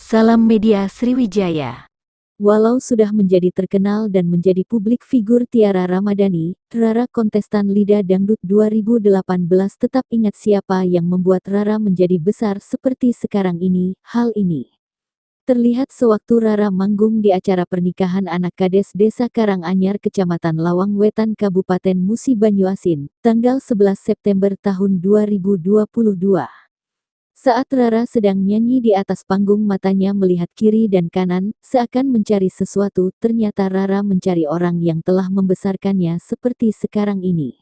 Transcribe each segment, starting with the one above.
Salam Media Sriwijaya. Walau sudah menjadi terkenal dan menjadi publik figur Tiara Ramadhani, Rara kontestan Lida Dangdut 2018 tetap ingat siapa yang membuat Rara menjadi besar seperti sekarang ini. Hal ini terlihat sewaktu Rara manggung di acara pernikahan anak kades Desa Karanganyar Kecamatan Lawang Wetan Kabupaten Musi Banyuasin, tanggal 11 September tahun 2022. Saat Rara sedang nyanyi di atas panggung, matanya melihat kiri dan kanan, seakan mencari sesuatu. Ternyata Rara mencari orang yang telah membesarkannya seperti sekarang ini.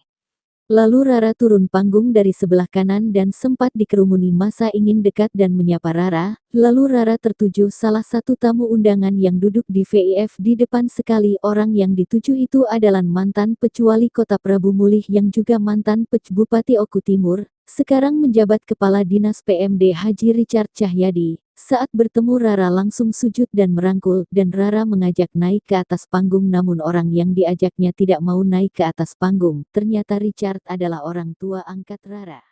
Lalu Rara turun panggung dari sebelah kanan dan sempat dikerumuni massa ingin dekat dan menyapa Rara. Lalu Rara tertuju salah satu tamu undangan yang duduk di VIF di depan sekali. Orang yang dituju itu adalah mantan Pecwali Kota Prabu Mulih yang juga mantan Bupati Oku Timur, sekarang menjabat Kepala Dinas PMD Haji Richard Cahyadi. Saat bertemu Rara langsung sujud dan merangkul, dan Rara mengajak naik ke atas panggung, namun orang yang diajaknya tidak mau naik ke atas panggung. Ternyata Richard adalah orang tua angkat Rara.